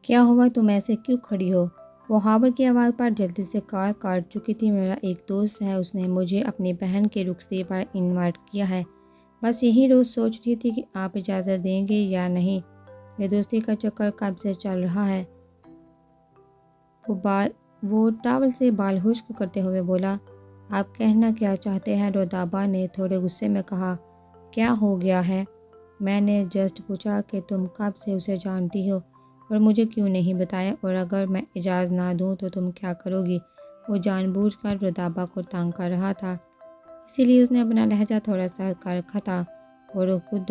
کیا ہوا، تم ایسے کیوں کھڑی ہو؟ وہ ہاور کی آواز پر جلدی سے کار کاٹ چکی تھی۔ میرا ایک دوست ہے، اس نے مجھے اپنی بہن کے رخصتی پر انوائٹ کیا ہے، بس یہی روز سوچ رہی تھی کہ آپ اجازت دیں گے یا نہیں۔ یہ دوستی کا چکر کب سے چل رہا ہے؟ وہ ٹاول سے بال خشک کرتے ہوئے بولا۔ آپ کہنا کیا چاہتے ہیں؟ رودابا نے تھوڑے غصے میں کہا۔ کیا ہو گیا ہے؟ میں نے جسٹ پوچھا کہ تم کب سے اسے جانتی ہو اور مجھے کیوں نہیں بتایا، اور اگر میں اجازت نہ دوں تو تم کیا کرو گی؟ وہ جان بوجھ کر رودابا کو تنگ کر رہا تھا، اسی لیے اس نے اپنا لہجہ تھوڑا سا کر رکھا تھا اور وہ خود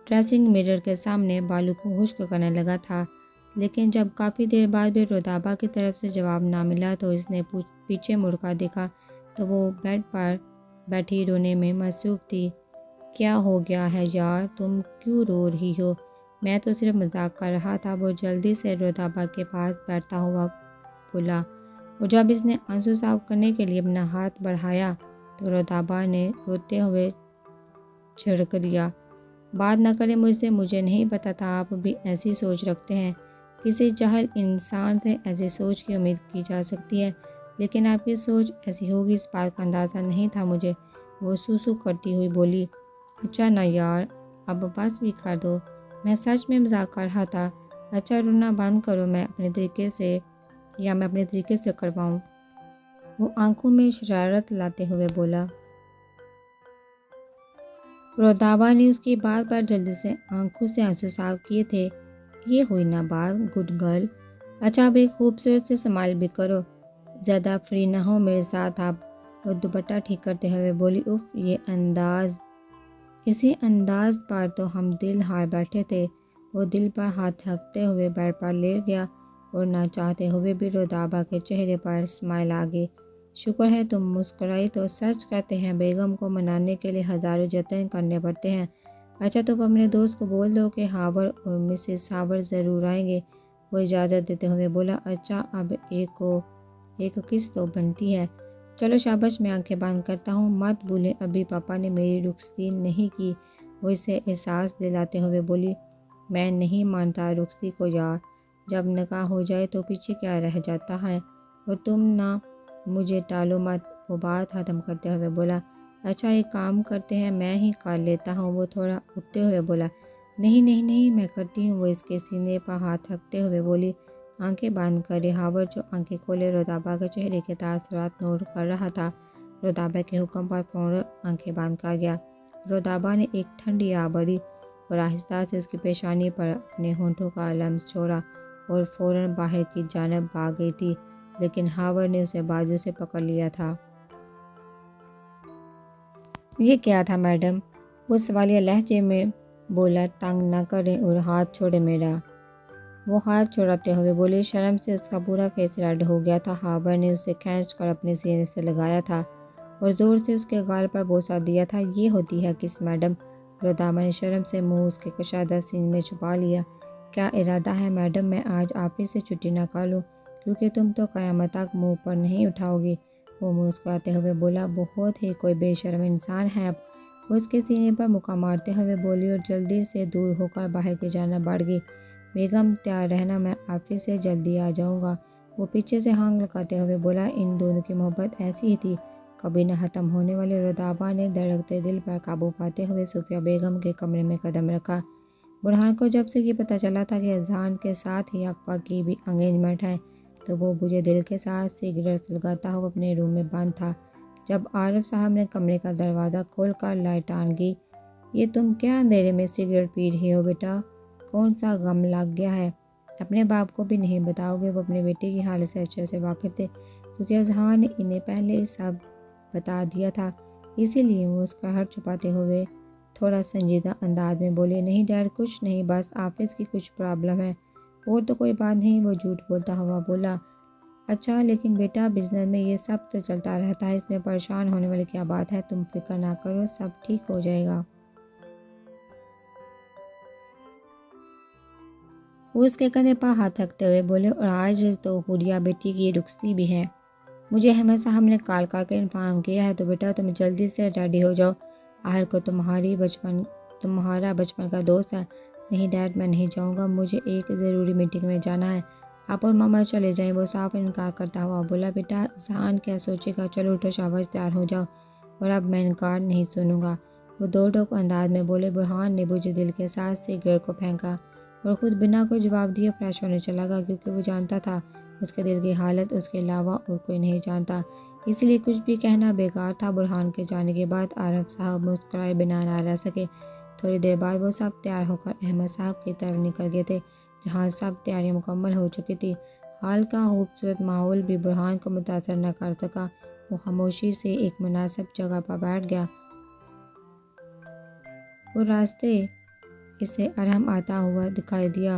ڈریسنگ مرر کے سامنے بالوں کو خشک کرنے لگا تھا۔ لیکن جب کافی دیر بعد بھی رودابا کی طرف سے جواب نہ ملا تو اس نے پیچھے مڑ کر دیکھا تو وہ بیڈ پر بیٹھی رونے میں مصروف تھی۔ کیا ہو گیا ہے یار، تم کیوں رو رہی ہو؟ میں تو صرف مذاق کر رہا تھا، وہ جلدی سے رودابا کے پاس بیٹھتا ہوا بولا، اور جب اس نے آنسو صاف کرنے کے لیے اپنا ہاتھ بڑھایا تو رودابا نے روتے ہوئے جھڑک دیا۔ بات نہ کریں مجھ سے، مجھے نہیں پتا تھا آپ بھی ایسی سوچ رکھتے ہیں۔ کسی جاہل انسان سے ایسی سوچ کی امید کی جا سکتی ہے، لیکن آپ کی سوچ ایسی ہوگی اس بات کا اندازہ نہیں تھا مجھے، وہ سوسو کرتی ہوئی بولی۔ اچھا نا یار، اب بس بھی کر دو، میں سچ میں مذاق کر رہا تھا۔ اچھا رونا بند کرو، میں اپنے طریقے سے کرواؤں؟ وہ آنکھوں میں شرارت لاتے ہوئے بولا۔ رودابا نے اس کی بات پر جلدی سے آنکھوں سے آنسو صاف کیے تھے۔ یہ ہوئی نا بات، گڈ گرل۔ اچھا اب ایک خوبصورت سے سمائل بھی کرو، زیادہ فری نہ ہو میرے ساتھ آپ۔ وہ دوپٹہ ٹھیک کرتے ہوئے بولی۔ اف، اسی انداز پر تو ہم دل ہار بیٹھے تھے۔ وہ دل پر ہاتھ رکھتے ہوئے بیڈ پر لیٹ گیا اور نہ چاہتے ہوئے بھی رودابا کے چہرے پر اسمائل آ گئی۔ شکر ہے تم مسکرائی تو، سچ کہتے ہیں بیگم کو منانے کے لیے ہزاروں جتن کرنے پڑتے ہیں۔ اچھا تم اپنے دوست کو بول دو کہ ہاور اور مسز ہاور ضرور آئیں گے، وہ اجازت دیتے ہوئے بولا۔ اچھا اب ایک کس تو بنتی ہے۔ چلو شاباش، میں آنکھیں بند کرتا ہوں، مت بھولیں ابھی پاپا نے میری رخصتی نہیں کی، وہ اسے احساس دلاتے ہوئے بولی۔ میں نہیں مانتا رخصتی کو یار، جب نکاح ہو جائے تو پیچھے کیا رہ جاتا ہے، اور تم نہ مجھے ٹالو مت، وہ بات ختم کرتے ہوئے بولا۔ اچھا ایک کام کرتے ہیں، میں ہی کر لیتا ہوں، وہ تھوڑا اٹھتے ہوئے بولا۔ نہیں نہیں نہیں، میں کرتی ہوں، وہ اس کے سینے پر ہاتھ رکھتے ہوئے بولی۔ آنکھیں بند کرے ہاور جو آنکھیں کھولے رودابا کے چہرے کے تاثرات نوٹ کر رہا تھا، رودابا کے حکم پر فوراً آنکھیں بند کر گیا۔ رودابا نے ایک ٹھنڈی آہ بھری اور آہستہ سے اس کی پیشانی پر اپنے ہونٹوں کا لمس چھوڑا اور فوراً باہر کی جانب بھاگ گئی تھی، لیکن ہاور نے اسے بازو سے پکڑ لیا تھا۔ یہ کیا تھا میڈم؟ وہ سوالیہ لہجے میں بولا۔ تنگ نہ کریں اور ہاتھ چھوڑیں میرا، وہ ہاتھ چھڑاتے ہوئے بولے۔ شرم سے اس کا پورا فیس ریڈ ہو گیا تھا۔ ہاور نے اسے کھینچ کر اپنے سینے سے لگایا تھا اور زور سے اس کے گال پر بوسہ دیا تھا۔ یہ ہوتی ہے کس میڈم؟ رودابا نے شرم سے منہ اس کے کشادہ سینے میں چھپا لیا۔ کیا ارادہ ہے میڈم، میں آج آفس سے چھٹی نہ کر لوں، کیونکہ تم تو قیامت تک منہ پر نہیں اٹھاؤ گی، وہ مسکراتے ہوئے بولا۔ بہت ہی کوئی بے شرم انسان ہے آپ، وہ اس کے سینے پر مکہ مارتے ہوئے بولی اور جلدی سے دور ہو کر باہر کی جانب بڑھ گئی۔ بیگم تیار رہنا، میں آفس سے جلدی آ جاؤں گا، وہ پیچھے سے ہانگ لگاتے ہوئے بولا۔ ان دونوں کی محبت ایسی ہی تھی، کبھی نہ ختم ہونے والی۔ رودابا نے دھڑکتے دل پر قابو پاتے ہوئے صوفیہ بیگم کے کمرے میں قدم رکھا۔ برہان کو جب سے یہ پتہ چلا تھا کہ اذہان کے ساتھ ہی اقبا کی بھی انگیجمنٹ ہے تو وہ بجھے دل کے ساتھ سگریٹ سلگاتا ہوا اپنے روم میں بند تھا۔ جب عارف صاحب نے کمرے کا دروازہ کھول کر لائٹ آن کی۔ یہ تم کیا اندھیرے میں سگریٹ پی رہی ہو بیٹا، کون سا غم لگ گیا ہے؟ اپنے باپ کو بھی نہیں بتاؤ گے؟ وہ اپنے بیٹے کی حالت سے اچھے سے واقف تھے، کیونکہ اذہان نے انہیں پہلے سب بتا دیا تھا، اسی لیے وہ اس کا ہٹ چھپاتے ہوئے تھوڑا سنجیدہ انداز میں بولے۔ نہیں ڈیڈ، کچھ نہیں، بس آفس کی کچھ پرابلم ہے، اور تو کوئی بات نہیں، وہ جھوٹ بولتا ہوا بولا۔ اچھا لیکن بیٹا بزنس میں یہ سب تو چلتا رہتا ہے، اس میں پریشان ہونے والی کیا بات ہے، تم فکر نہ کرو، سب ٹھیک ہو جائے گا۔ وہ اس کے کندھے پر ہاتھ رکھتے ہوئے بولے۔ اور آج تو حوریہ بیٹی کی رخصتی بھی ہے، مجھے احمد صاحب نے کال کر کے انفارم کیا ہے، تو بیٹا تم جلدی سے ریڈی ہو جاؤ، آخر کو تمہارا بچپن کا دوست ہے، نہیں ڈیڈ، میں نہیں جاؤں گا، مجھے ایک ضروری میٹنگ میں جانا ہے، آپ اور ماما چلے جائیں۔ وہ صاف انکار کرتا ہوا بولا، بیٹا اذہان کیا سوچے گا، چلو اٹھو شاباش تیار ہو جاؤ، اور اب میں انکار نہیں سنوں گا۔ وہ دو ٹوک انداز میں بولے۔ برہان نے بجھے دل کے ساتھ سگریٹ کو پھینکا اور خود بنا کوئی جواب دیے فریش ہونے چلا گیا، کیونکہ وہ جانتا تھا اس کے دل کی حالت اس کے علاوہ اور کوئی نہیں جانتا، اس لیے کچھ بھی کہنا بیکار تھا۔ برہان کے جانے کے بعد عارف صاحب مسکرائے بنا نہ رہ سکے۔ تھوڑی دیر بعد وہ سب تیار ہو کر احمد صاحب کی طرف نکل گئے تھے، جہاں سب تیاریاں مکمل ہو چکی تھی۔ حال کا خوبصورت ماحول بھی برہان کو متاثر نہ کر سکا۔ وہ خاموشی سے ایک مناسب جگہ پر بیٹھ گیا۔ وہ راستے اسے ارحم آتا ہوا دکھائی دیا۔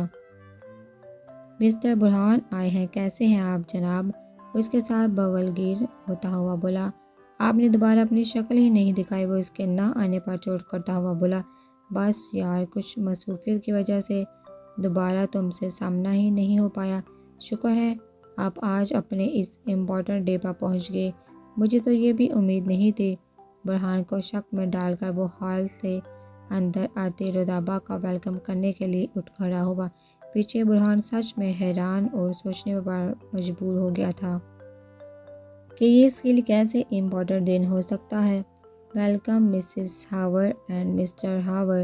مسٹر برہان آئے ہیں، کیسے ہیں آپ جناب؟ وہ اس کے ساتھ بغل گیر ہوتا ہوا بولا۔ آپ نے دوبارہ اپنی شکل ہی نہیں دکھائی، وہ اس کے نہ آنے پر چوٹ کرتا ہوا بولا۔ بس یار، کچھ مصروفیت کی وجہ سے دوبارہ تم سے سامنا ہی نہیں ہو پایا۔ شکر ہے آپ آج اپنے اس امپورٹنٹ ڈے پر پہنچ گئے، مجھے تو یہ بھی امید نہیں تھی۔ برہان کو شک میں ڈال کر وہ ہال سے اندر آتے رودابہ کا ویلکم کرنے کے لیے اٹھ کھڑا ہوا۔ پیچھے برہان سچ میں حیران اور سوچنے پر مجبور ہو گیا تھا کہ یہ اس کے لیے کیسے امپورٹنٹ دن ہو سکتا ہے۔ Welcome Mrs Hauer and Mr Hauer,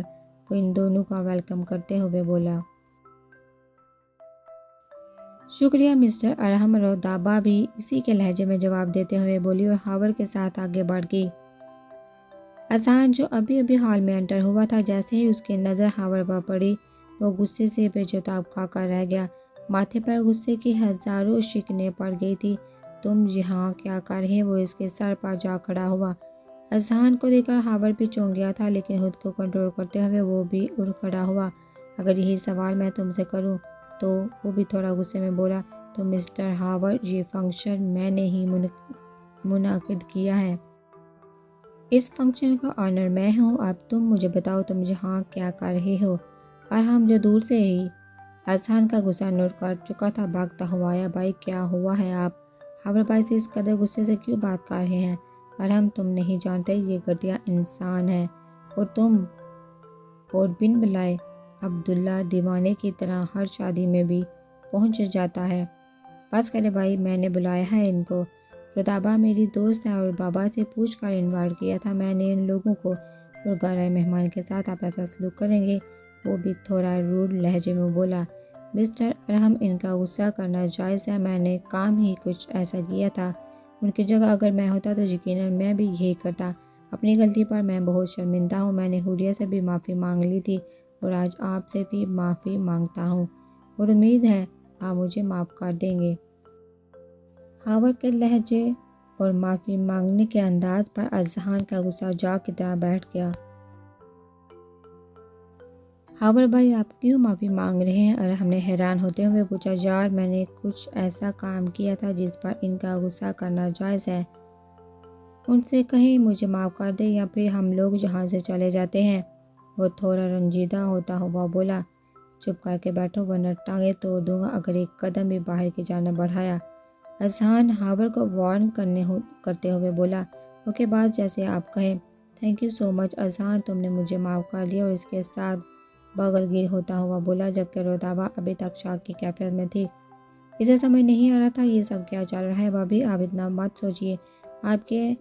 وہ ان دونوں کا ویلکم کرتے ہوئے بولا۔ شکریہ مسٹر ارحم، رودابہ بھی اسی کے لہجے میں جواب دیتے ہوئے بولی اور ہاور کے ساتھ آگے بڑھ گئی۔ اذہان جو ابھی ابھی ہال میں انٹر ہوا تھا، جیسے ہی اس کی نظر ہاور پر پڑی وہ غصے سے بے جتاب کھا کر رہ گیا۔ ماتھے پر غصے کی ہزاروں شکنیں پڑ گئی تھی۔ تم یہاں کیا کر رہے؟ وہ اس کے سر پر جا کھڑا ہوا۔ اذہان کو دیکھ کر ہاور بھی چونک گیا تھا، لیکن خود کو کنٹرول کرتے ہوئے وہ بھی اٹھ کھڑا ہوا۔ اگر یہی سوال میں تم سے کروں تو؟ وہ بھی تھوڑا غصے میں بولا۔ تو مسٹر ہاور، یہ فنکشن میں نے ہی منعقد کیا ہے، اس فنکشن کا آنر میں ہوں۔ اب تم مجھے بتاؤ تم یہاں کیا کر رہے ہو؟ ارحم جو دور سے ہی اذہان کا غصہ نوٹ کر چکا تھا بھاگتا ہوا آیا۔ بھائی کیا ہوا ہے؟ آپ ہاور بھائی سے اس قدر غصے سے کیوں بات کر رہے ہیں؟ ارحم تم نہیں جانتے، یہ گھٹیا انسان ہے، اور تم اور بن بلائے عبداللہ دیوانے کی طرح ہر شادی میں بھی پہنچ جاتا ہے۔ بس کرے بھائی، میں نے بلایا ہے ان کو، رودابہ میری دوست ہے اور بابا سے پوچھ کر انوائٹ کیا تھا میں نے ان لوگوں کو، اور گھر مہمان کے ساتھ آپ ایسا سلوک کریں گے؟ وہ بھی تھوڑا روڈ لہجے میں بولا۔ مسٹر ارحم، ان کا غصہ کرنا جائز ہے، میں نے کام ہی کچھ ایسا کیا تھا، ان کی جگہ اگر میں ہوتا تو یقیناً میں بھی یہی کرتا۔ اپنی غلطی پر میں بہت شرمندہ ہوں، میں نے حوریہ سے بھی معافی مانگ لی تھی اور آج آپ سے بھی معافی مانگتا ہوں، اور امید ہے آپ مجھے معاف کر دیں گے۔ ہاور کے لہجے اور معافی مانگنے کے انداز پر اذہان کا غصہ جا کی طرح بیٹھ گیا۔ ہاور بھائی آپ کیوں معافی مانگ رہے ہیں؟ ارحم نے حیران ہوتے ہوئے پوچھا۔ یار میں نے کچھ ایسا کام کیا تھا جس پر ان کا غصہ کرنا جائز ہے، ان سے کہیں مجھے معاف کر دے یا پھر ہم لوگ یہاں سے چلے جاتے ہیں۔ وہ تھوڑا رنجیدہ ہوتا ہوا بولا۔ چپ کر کے بیٹھو ورنہ ٹانگیں توڑ دوں گا اگر ایک قدم بھی باہر کی جانب بڑھایا۔ اذہان ہاور کو وارن کرتے ہوئے بولا۔ اوکے بات جیسے آپ کہیں۔ تھینک یو سو مچ اذہان، تم نے مجھے معاف کر دیا، اور اس کے ساتھ بغل گیر ہوتا ہوا بولا، جبکہ رودابہ ابھی تک شاک کی کیفیت میں تھی۔ اسے سمجھ نہیں آ رہا تھا یہ سب کیا چل رہا ہے۔ بھابھی آپ اتنا مت سوچیے، آپ کے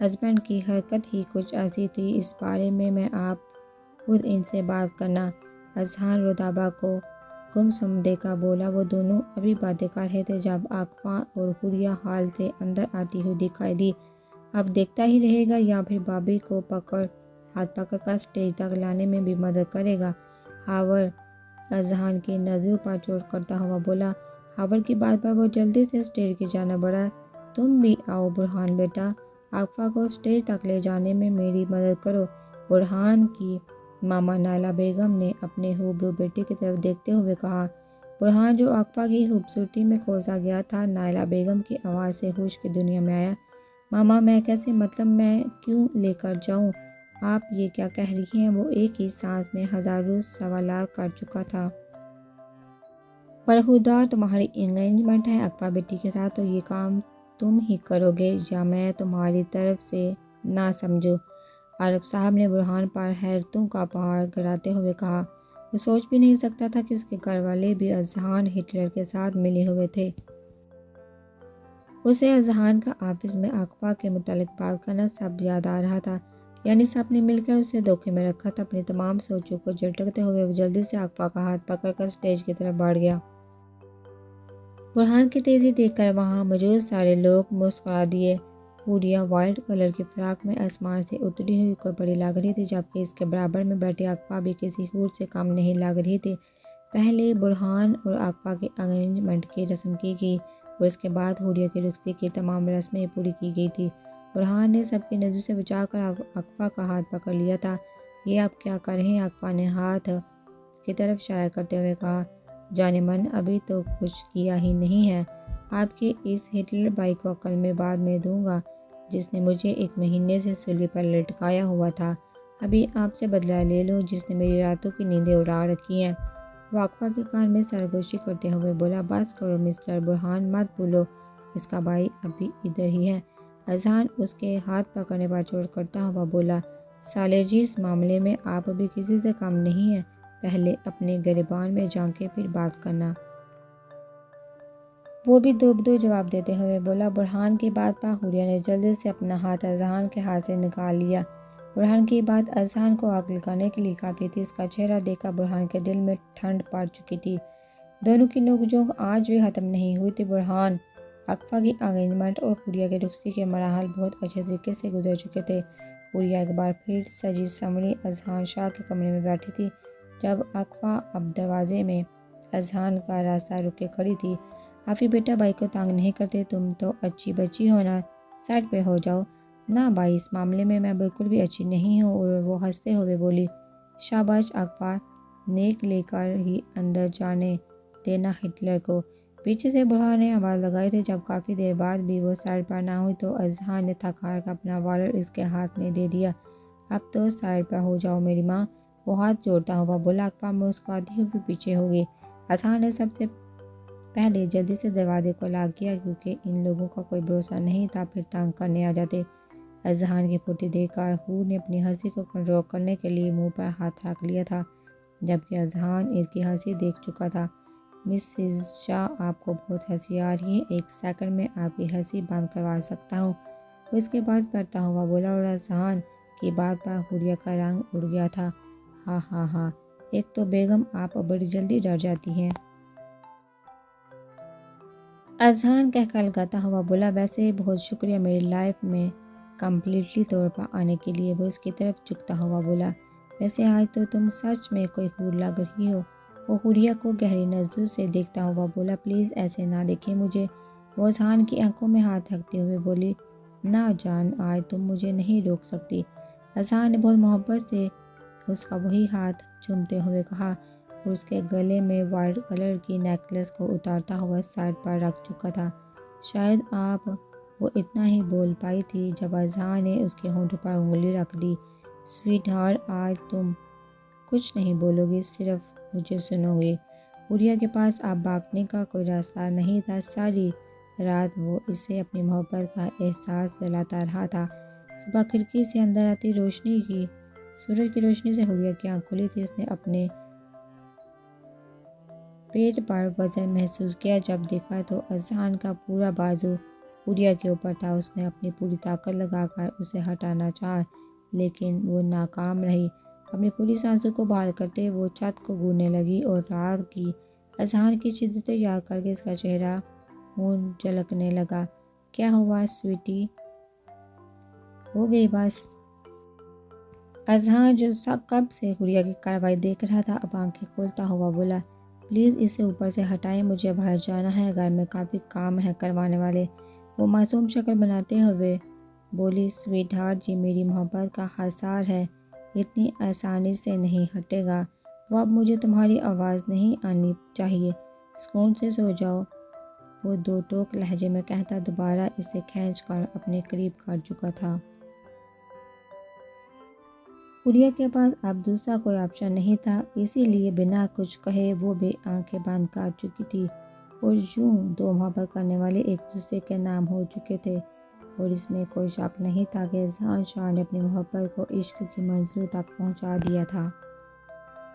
ہسبینڈ کی حرکت ہی کچھ ایسی تھی، اس بارے میں آپ خود ان سے بات کرنا۔ اذہان رودابہ کو گمسم دیکھا بولا۔ وہ دونوں ابھی باتیں کر رہے تھے جب عاقبہ اور حوریہ ہال سے اندر آتی ہوئی دکھائی دی۔ اب دیکھتا ہی رہے گا یا پھر بھابھی کو ہاتھ پکڑ کر اسٹیج تک لانے میں بھی مدد کرے گا؟ ہاور اذہان کی نظروں پر چوٹ کرتا ہوا بولا۔ ہاور کی بات پر وہ جلدی سے اسٹیج کی جانب بڑھا۔ تم بھی آؤ برہان بیٹا، عاقبہ کو اسٹیج تک لے جانے میں میری مدد کرو۔ برہان کی ماما نائلہ بیگم نے اپنے ہوبرو بیٹی کی طرف دیکھتے ہوئے کہا۔ برہان جو عاقبہ کی خوبصورتی میں کھوسا گیا تھا، نائلہ بیگم کی آواز سے ہوش کی دنیا میں آیا۔ ماما میں کیسے؟ مطلب میں کیوں لے کر جاؤں؟ آپ یہ کیا کہہ رہی ہیں؟ وہ ایک ہی سانس میں ہزاروں سوالات کر چکا تھا۔ برخوردار تمہاری انگیجمنٹ ہے عاقبہ بیٹی کے ساتھ، تو یہ کام تم ہی کرو گے یا میں تمہاری طرف سے نہ سمجھو؟ عارف صاحب نے برہان پر حیرتوں کا پہاڑ گراتے ہوئے کہا۔ وہ سوچ بھی نہیں سکتا تھا کہ اس کے گھر والے بھی اذہان ہٹلر کے ساتھ ملے ہوئے تھے۔ اسے اذہان کا آفس میں اقوا کے متعلق بات کرنا سب یاد آ رہا تھا، یعنی سب نے مل کر اسے دھوکے میں رکھا تھا۔ اپنی تمام سوچوں کو جھٹکتے ہوئے وہ جلدی سے اقوا کا ہاتھ پکڑ کر اسٹیج کی طرف بڑھ گیا۔ برہان کی تیزی دیکھ کر وہاں موجود سارے لوگ مسکرا دیے۔ حوریہ وائٹ کلر کی فراق میں آسمان سے اتری ہوئی کوئی پری لگ رہی تھی، جبکہ اس کے برابر میں بیٹھی اقوا بھی کسی حور سے کم نہیں لگ رہی تھی۔ پہلے برہان اور اقوا کی انگیجمنٹ کی رسم کی گئی اور اس کے بعد حوریہ کی رخصتی کی تمام رسمیں پوری کی گئی تھی۔ برہان نے سب کی نظر سے بچا کر اقوا کا ہاتھ پکڑ لیا تھا۔ یہ آپ کیا کر رہے ہیں؟ اقوا نے ہاتھ کی طرف اشارہ کرتے ہوئے کہا۔ جان من، ابھی تو کچھ کیا ہی نہیں ہے۔ آپ کے اس ہٹلر بھائی کو عقل میں بعد میں دوں گا جس نے مجھے 1 مہینے سے سولی پر لٹکایا ہوا تھا۔ ابھی آپ سے بدلہ لے لو جس نے میری راتوں کی نیندیں اڑا رکھی ہیں۔ وہ اقوا کے کان میں سرگوشی کرتے ہوئے بولا، بس کرو مسٹر برہان، مت بھولو اس کا بھائی ابھی ادھر ہی ہے۔ اذہان اس کے ہاتھ پکڑنے پر چوٹ کرتا ہوا بولا، سالے جی، اس معاملے میں آپ ابھی کسی سے کم نہیں ہیں۔ پہلے اپنے گریبان میں جھانکے پھر بات کرنا۔ وہ بھی دو بدو جواب دیتے ہوئے بولا۔ برہان کی بات پر حوریہ نے جلدی سے اپنا ہاتھ اذہان کے ہاتھ سے نکال لیا۔ برہان کی بات اذہان کو عقل کرنے کے لیے کافی تھی۔ اس کا چہرہ دیکھ کر برہان کے دل میں ٹھنڈ پڑ چکی تھی۔ دونوں کی نوک جھونک آج بھی ختم نہیں ہوئی تھی۔ برہان، اقوا کی انگیجمنٹ اور حوریہ کی رخصتی کے مراحل بہت اچھے طریقے سے گزر چکے تھے۔ حوریہ ایک بار پھر سجی سنوری اذہان شاہ کے کمرے میں بیٹھی تھی، جب اقوا اب دروازے میں اذہان کا راستہ روکے کھڑی تھی۔ آفی بیٹا، بھائی کو تنگ نہیں کرتے، تم تو اچھی بچی ہو نا، سائڈ پہ ہو جاؤ۔ نہ بھائی، اس معاملے میں میں بالکل بھی اچھی نہیں ہوں۔ اور وہ ہنستے ہوئے بولی، شاباش اقوا، نیک لے کر ہی اندر جانے دینا ہٹلر کو۔ پیچھے سے برہان نے آواز لگائی تھی۔ جب کافی دیر بعد بھی وہ سائڈ پر نہ ہوئی تو اذہان نے تھک ہار کر اپنا والر اس کے ہاتھ میں دے دیا۔ اب تو سائڈ پر ہو جاؤ میری ماں، وہ ہاتھ جوڑتا ہوا بولا۔ اقوا مسکراتی ہوئی پیچھے ہو گئی۔ اذہان نے سب سے پہلے جلدی سے دروازے کو لاک کیا، کیونکہ ان لوگوں کا کوئی بھروسہ نہیں تھا، پھر تنگ کرنے آ جاتے۔ اذہان کی پھرتی دیکھ کر حور نے اپنی ہنسی کو کنٹرول کرنے کے لیے منہ پر ہاتھ رکھ لیا تھا، جبکہ اذہان اس کی ہنسی دیکھ چکا تھا۔ مسز شاہ، آپ کو بہت ہنسی آ رہی ہے، 1 سیکنڈ میں آپ کی ہنسی بند کروا سکتا ہوں، وہ اس کے پاس بڑھتا ہوا بولا۔ اور اذہان کی بات پر حوریہ کا رنگ اڑ گیا تھا۔ ہاں ہاں ہاں، ایک تو بیگم آپ بڑی جلدی ڈر جاتی ہیں۔ اذہان کہلکاتا ہوا بولا، ویسے بہت شکریہ میری لائف میں کمپلیٹلی طور پر آنے کے لیے۔ وہ اس کی طرف جھکتا ہوا بولا، ویسے آج تو تم سچ میں کوئی حور لگ رہی ہو۔ وہ حوریہ کو گہری نظروں سے دیکھتا ہوا بولا، پلیز ایسے نہ دیکھیں مجھے۔ وہ اذہان کی آنکھوں میں ہاتھ رکھتے ہوئے بولی، نہ جان، آج تم مجھے نہیں روک سکتی۔ اذہان نے بہت محبت سے اس کا وہی ہاتھ چومتے ہوئے کہا، اور اس کے گلے میں وائٹ کلر کی نیکلس کو اتارتا ہوا سائڈ پر رکھ چکا تھا۔ شاید آپ، وہ اتنا ہی بول پائی تھی جب اذہان نے اس کے ہونٹوں پر انگلی رکھ دی۔ سویٹ ہارٹ، آج تم کچھ نہیں بولو گی، صرف مجھے سنو گی۔ حوریہ کے پاس اب بھاگنے کا کوئی راستہ نہیں تھا۔ ساری رات وہ اسے اپنی محبت کا احساس دلاتا رہا تھا۔ صبح کھڑکی سے اندر آتی سورج کی روشنی سے حوریہ کی آنکھ کھلی تھی۔ اس نے اپنے پیٹ پر وزن محسوس کیا۔ جب دیکھا تو اذہان کا پورا بازو حوریہ کے اوپر تھا۔ اس نے اپنی پوری طاقت لگا کر اسے ہٹانا چاہا، لیکن وہ ناکام رہی۔ اپنی پوری سانسوں کو بحال کرتے وہ چھت کو گھورنے لگی اور رات کی اذہان کی شدتیں یاد کر کے اس کا چہرہ خون جھلکنے لگا۔ کیا ہوا سویٹی؟ ہو گئی بس؟ اذہان، جو کب سے حوریہ کی کارروائی دیکھ رہا تھا، اب آنکھیں کھولتا ہوا بولا، پلیز اسے اوپر سے ہٹائیں، مجھے باہر جانا ہے، گھر میں کافی کام ہے کروانے والے۔ وہ معصوم شکل بناتے ہوئے بولی، سویٹ ہارٹ جی، میری محبت کا حصار ہے، اتنی آسانی سے نہیں ہٹے گا۔ وہ اب مجھے تمہاری آواز نہیں آنی چاہیے، سکون سے سو جاؤ، وہ 2 ٹوک لہجے میں کہتا دوبارہ اسے کھینچ کر اپنے قریب کر چکا تھا۔ حوریہ کے پاس اب دوسرا کوئی آپشن نہیں تھا، اسی لیے بنا کچھ کہے وہ بھی آنکھیں بند کر چکی تھی۔ اور یوں 2 محبت کرنے والے ایک دوسرے کے نام ہو چکے تھے، اور اس میں کوئی شک نہیں تھا کہ اذہان شاہ نے اپنی محبت کو عشق کی منزلوں تک پہنچا دیا تھا۔